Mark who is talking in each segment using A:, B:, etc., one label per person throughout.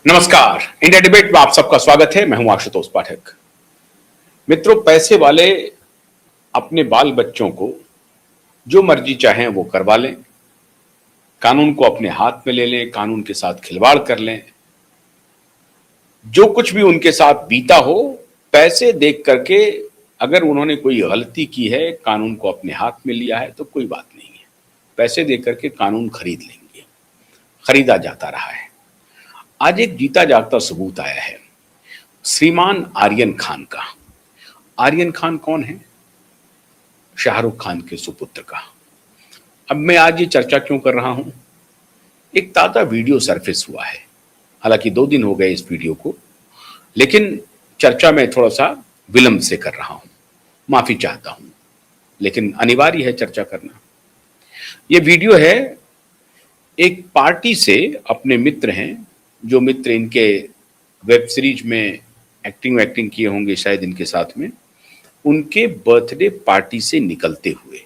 A: नमस्कार। India debate में आप सबका स्वागत है। मैं हूं आशुतोष पाठक। मित्रों, पैसे वाले अपने बाल बच्चों को जो मर्जी चाहें वो करवा लें, कानून को अपने हाथ में ले लें, कानून के साथ खिलवाड़ कर लें, जो कुछ भी उनके साथ बीता हो, पैसे देख करके अगर उन्होंने कोई गलती की है, कानून को अपने हाथ में लिया है तो कोई बात नहीं है। पैसे दे करके कानून खरीद लेंगे, खरीदा जाता रहा है। आज एक जीता जागता सबूत आया है श्रीमान आर्यन खान का। आर्यन खान कौन है? शाहरुख खान के सुपुत्र का। अब मैं आज ये चर्चा क्यों कर रहा हूं? एक ताजा वीडियो सरफेस हुआ है, हालांकि 2 दिन हो गए इस वीडियो को, लेकिन चर्चा में थोड़ा सा विलंब से कर रहा हूं, माफी चाहता हूं, लेकिन अनिवार्य है चर्चा करना। ये वीडियो है एक पार्टी से, अपने मित्र हैं, जो मित्र इनके वेब सीरीज में एक्टिंग किए होंगे शायद इनके साथ में, उनके बर्थडे पार्टी से निकलते हुए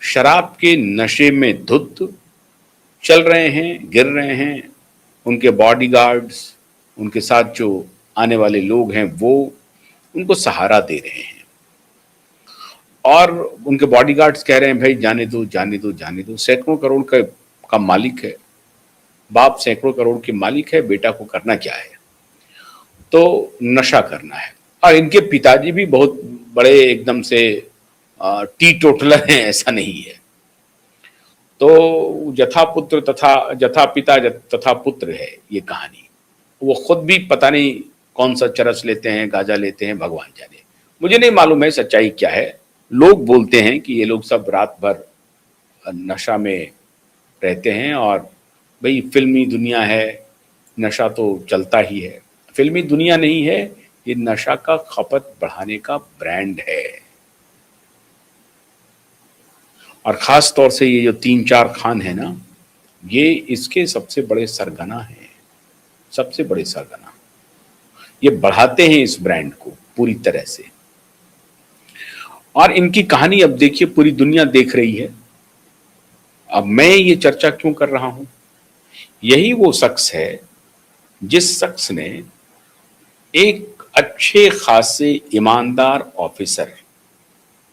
A: शराब के नशे में धुत चल रहे हैं, गिर रहे हैं। उनके बॉडीगार्ड्स, उनके साथ जो आने वाले लोग हैं, वो उनको सहारा दे रहे हैं और उनके बॉडीगार्ड्स कह रहे हैं, भाई जाने दो, जाने दो, जाने दो। सैकड़ों करोड़ का मालिक है बाप, सैकड़ों करोड़ के मालिक है, बेटा को करना क्या है? तो नशा करना है। और इनके पिताजी भी बहुत बड़े एकदम से टी टोटलर हैं, ऐसा नहीं है। तो जथा पुत्र जथा पिता तथा पुत्र है ये कहानी। वो खुद भी पता नहीं कौन सा चरस लेते हैं, गांजा लेते हैं, भगवान जाने। मुझे नहीं मालूम है सच्चाई क्या है। लोग बोलते हैं कि ये लोग सब रात भर नशा में रहते हैं और भाई फिल्मी दुनिया है, नशा तो चलता ही है। फिल्मी दुनिया नहीं है, ये नशा का खपत बढ़ाने का ब्रांड है। और खास तौर से ये जो 3-4 खान है ना, ये इसके सबसे बड़े सरगना हैं, सबसे बड़े सरगना। ये बढ़ाते हैं इस ब्रांड को पूरी तरह से। और इनकी कहानी अब देखिए, पूरी दुनिया देख रही है। अब मैं ये चर्चा क्यों कर रहा हूं? यही वो शख्स है जिस शख्स ने एक अच्छे खासे ईमानदार ऑफिसर,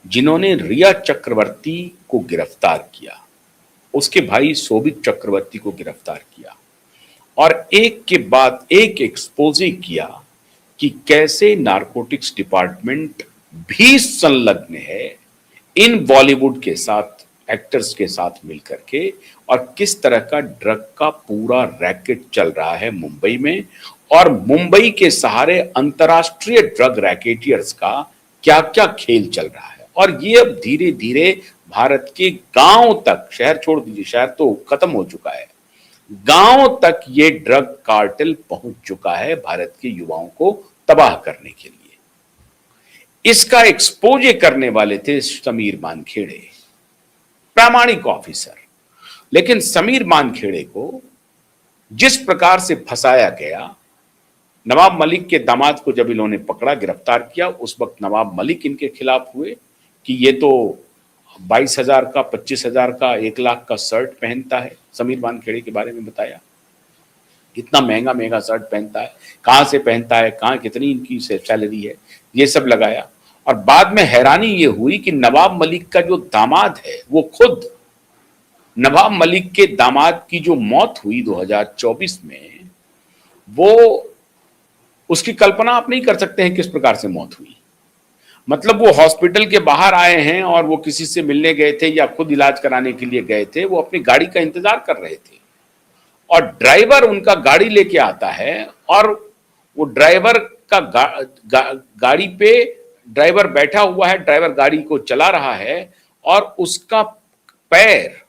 A: जिन्होंने रिया चक्रवर्ती को गिरफ्तार किया, उसके भाई शोभित चक्रवर्ती को गिरफ्तार किया और एक के बाद एक एक्सपोजे किया कि कैसे नारकोटिक्स डिपार्टमेंट भी संलग्न है इन बॉलीवुड के साथ, एक्टर्स के साथ मिलकर के, और किस तरह का ड्रग का पूरा रैकेट चल रहा है मुंबई में, और मुंबई के सहारे अंतरराष्ट्रीय ड्रग रैकेटियर्स का क्या क्या खेल चल रहा है। और ये अब धीरे धीरे भारत के गांव तक, शहर छोड़ दीजिए, शहर तो खत्म हो चुका है, गांव तक ये ड्रग कार्टेल पहुंच चुका है भारत के युवाओं को तबाह करने के लिए। इसका एक्सपोजे करने वाले थे समीर मानखेड़े, प्रामाणिक ऑफिसर। लेकिन समीर मानखेड़े को जिस प्रकार से फंसाया गया, नवाब मलिक के दामाद को जब इन्होंने पकड़ा, गिरफ्तार किया, उस वक्त नवाब मलिक इनके खिलाफ हुए कि ये तो 22,000 का, 25,000 का, 1 लाख का शर्ट पहनता है। समीर मानखेड़े के बारे में बताया, इतना महंगा महंगा शर्ट पहनता है, कहां से पहनता है, कहां कितनी इनकी सैलरी है, ये सब लगाया। और बाद में हैरानी ये हुई कि नवाब मलिक का जो दामाद है, वो खुद नवाब मलिक के दामाद की जो मौत हुई 2024 में, वो, उसकी कल्पना आप नहीं कर सकते हैं किस प्रकार से मौत हुई। मतलब वो हॉस्पिटल के बाहर आए हैं और वो किसी से मिलने गए थे या खुद इलाज कराने के लिए गए थे, वो अपनी गाड़ी का इंतजार कर रहे थे और ड्राइवर उनका गाड़ी लेके आता है और वो ड्राइवर का गाड़ी पे ड्राइवर बैठा हुआ है, ड्राइवर गाड़ी को चला रहा है और उसका पैर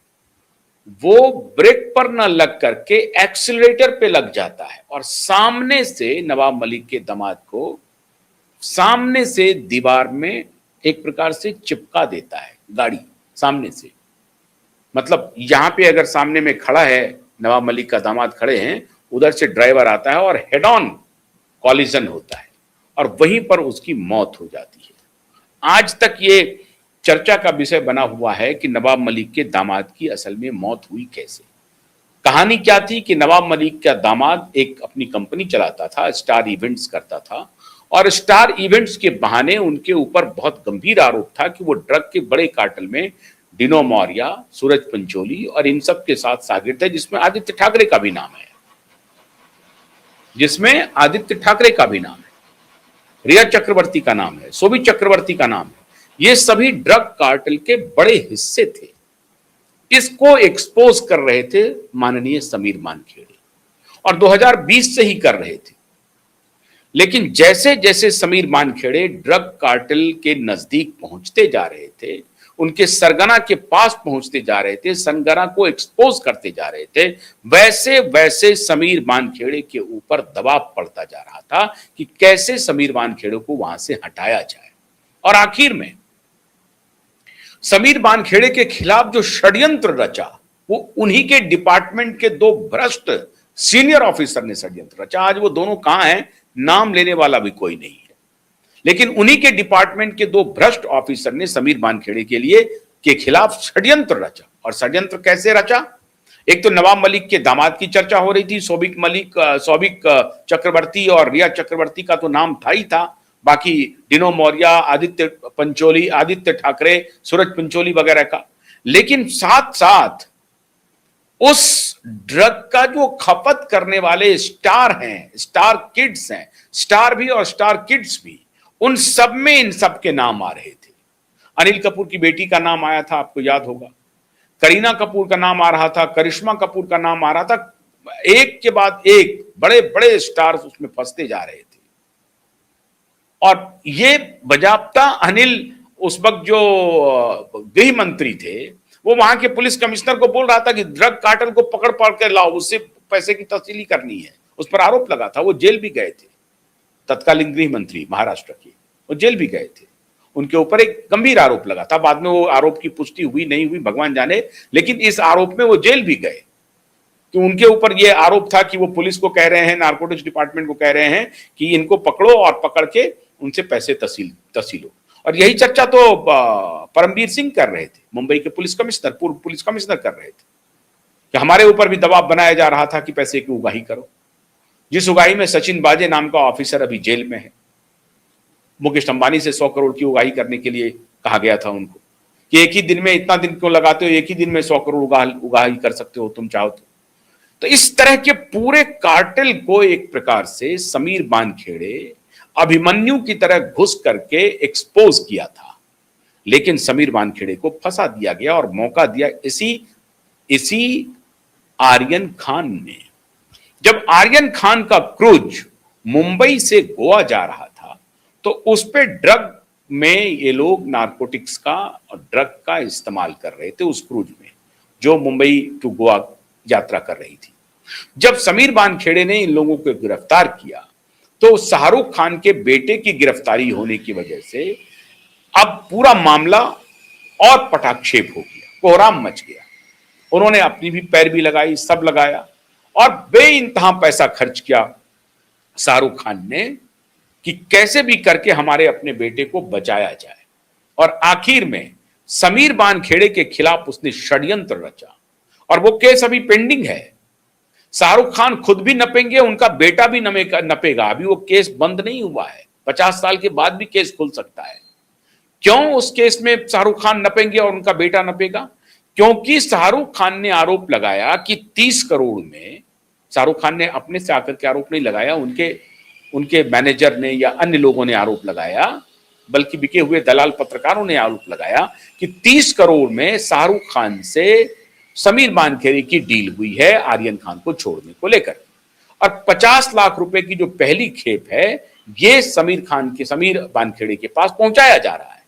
A: वो ब्रेक पर न लग करके एक्सीलरेटर पे लग जाता है और सामने से नवाब मलिक के दामाद को सामने से दीवार में एक प्रकार से चिपका देता है, गाड़ी सामने से। मतलब यहां पे अगर सामने में खड़ा है, नवाब मलिक का दामाद खड़े हैं, उधर से ड्राइवर आता है और हेड ऑन कॉलिजन होता है और वहीं पर उसकी मौत हो जाती है। आज तक ये चर्चा का विषय बना हुआ है कि नवाब मलिक के दामाद की असल में मौत हुई कैसे, कहानी क्या थी कि नवाब मलिक का दामाद एक अपनी कंपनी चलाता था, स्टार इवेंट्स करता था, और स्टार इवेंट्स के बहाने उनके ऊपर बहुत गंभीर आरोप था कि वो ड्रग के बड़े कार्टेल में डिनो मौर्या, सूरज पंचोली और इन सब के साथ शागिर्द है, जिसमें आदित्य ठाकरे का भी नाम है, जिसमें आदित्य ठाकरे का भी नाम है, रिया चक्रवर्ती का नाम है, शोभित चक्रवर्ती का नाम है। ये सभी ड्रग कार्टेल के बड़े हिस्से थे। इसको एक्सपोज कर रहे थे माननीय समीर मानखेड़े, और 2020 से ही कर रहे थे। लेकिन जैसे जैसे समीर मानखेड़े ड्रग कार्टेल के नजदीक पहुंचते जा रहे थे, उनके सरगना के पास पहुंचते जा रहे थे, सरगना को एक्सपोज करते जा रहे थे, वैसे वैसे समीर मानखेड़े के ऊपर दबाव पड़ता जा रहा था कि कैसे समीर मानखेड़े को वहां से हटाया जाए। और आखिर में समीर मानखेड़े के खिलाफ जो षड्यंत्र रचा, वो उन्हीं के डिपार्टमेंट के दो भ्रष्ट सीनियर ऑफिसर ने षड्यंत्र रचा। आज वो दोनों कहां हैं, नाम लेने वाला भी कोई नहीं है, लेकिन उन्हीं के डिपार्टमेंट के दो भ्रष्ट ऑफिसर ने समीर मानखेड़े के खिलाफ षड्यंत्र रचा। और षड्यंत्र कैसे रचा? एक तो नवाब मलिक के दामाद की चर्चा हो रही थी, सौभिक चक्रवर्ती और रिया चक्रवर्ती का तो नाम था ही था, बाकी डिनो मौर्या, आदित्य पंचोली, आदित्य ठाकरे, सूरज पंचोली वगैरह का। लेकिन साथ साथ उस ड्रग का जो खपत करने वाले स्टार हैं, स्टार किड्स हैं, स्टार भी और स्टार किड्स भी, उन सब में इन सब के नाम आ रहे थे। अनिल कपूर की बेटी का नाम आया था, आपको याद होगा, करीना कपूर का नाम आ रहा था, करिश्मा कपूर का नाम आ रहा था, एक के बाद एक बड़े बड़े स्टार्स उसमें फंसते जा रहे थे। और ये बजाबता अनिल उस वक्त जो गृह मंत्री थे, वो वहां के पुलिस कमिश्नर को बोल रहा था कि ड्रग कार्टेल को पकड़ पकड़ कर लाओ, उससे पैसे की तस्वीर करनी है। उस पर आरोप लगा था, वो जेल भी गए थे, तत्कालीन गृह मंत्री महाराष्ट्र के, वो जेल भी गए थे। उनके ऊपर एक गंभीर आरोप लगा था, बाद में वो आरोप की पुष्टि हुई नहीं हुई भगवान जाने, लेकिन इस आरोप में वो जेल भी गए। तो उनके ऊपर ये आरोप था कि वो पुलिस को कह रहे हैं, नारकोटिक्स डिपार्टमेंट को कह रहे हैं कि इनको पकड़ो और पकड़ के उनसे पैसे तसीलो। और यही चर्चा तो परमवीर सिंह कर रहे थे, मुंबई के पुलिस कमिश्नर, पूर्व पुलिस कमिश्नर कर रहे थे कि हमारे ऊपर भी दबाव बनाया जा रहा था कि पैसे की उगाही करो, जिस उगाही में सचिन बाजे नाम का ऑफिसर अभी जेल में है। मुकेश अंबानी से 100 करोड़ की उगाही करने के लिए कहा गया था उनको कि एक ही दिन में इतना दिन क्यों लगाते हो, एक ही दिन में 100 करोड़ उगाही कर सकते हो तुम चाहो तो इस तरह के पूरे कार्टेल को एक प्रकार से समीर मानखेड़े अभिमन्यु की तरह घुस करके एक्सपोज किया था। लेकिन समीर मानखेड़े को फंसा दिया गया और मौका दिया इसी आर्यन खान ने। जब आर्यन खान का क्रूज मुंबई से गोवा जा रहा था, तो उस पे ड्रग में ये लोग नारकोटिक्स का और ड्रग का इस्तेमाल कर रहे थे उस क्रूज में, जो मुंबई टू गोवा यात्रा कर रही थी। जब समीर मानखेड़े ने इन लोगों को गिरफ्तार किया, तो शाहरुख खान के बेटे की गिरफ्तारी होने की वजह से अब पूरा मामला और पटाक्षेप हो गया, कोहराम मच गया। उन्होंने अपनी भी पैरवी लगाई, सब लगाया, और बेइंतहा पैसा खर्च किया शाहरुख खान ने कि कैसे भी करके हमारे अपने बेटे को बचाया जाए। और आखिर में समीर मानखेड़े के खिलाफ उसने षड्यंत्र रचा, और वो केस अभी पेंडिंग है। शाहरुख खान खुद भी नपेंगे, उनका बेटा भी नपेगा। अभी वो केस बंद नहीं हुआ है, 50 साल के बाद भी केस खुल सकता है। क्यों उस केस में शाहरुख खान नपेंगे और उनका बेटा नपेगा? क्योंकि शाहरुख खान ने आरोप लगाया कि 30 करोड़ में, शाहरुख खान ने अपने से आकर के आरोप नहीं लगाया, उनके मैनेजर ने या अन्य लोगों ने आरोप लगाया, बल्कि बिके हुए दलाल पत्रकारों ने आरोप लगाया कि 30 करोड़ में शाहरुख खान से समीर मानखेड़े की डील हुई है आर्यन खान को छोड़ने को लेकर, और 50 लाख रुपए की जो पहली खेप है, ये समीर मानखेड़े के पास पहुंचाया जा रहा है,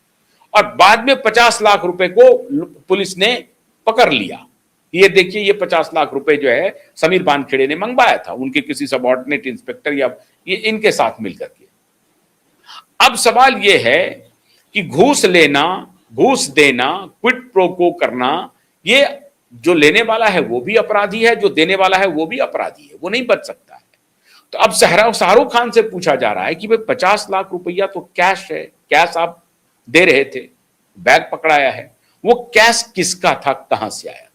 A: और बाद में 50 लाख रुपए को पुलिस ने पकड़ लिया। ये देखिए, ये 50 लाख रुपए जो है समीर मानखेड़े ने मंगवाया था उनके किसी सबऑर्डिनेट इंस्पेक्टर या ये इनके साथ मिलकर के। अब सवाल ये है कि घूस लेना, घूस देना, क्विड प्रो को करना, ये जो लेने वाला है वो भी अपराधी है, जो देने वाला है वो भी अपराधी है, वो नहीं बच सकता है। तो अब शाहरुख खान से पूछा जा रहा है कि भाई 50 लाख रुपया तो कैश है, कैश आप दे रहे थे, बैग पकड़ाया है, वो कैश किसका था, कहां से आया?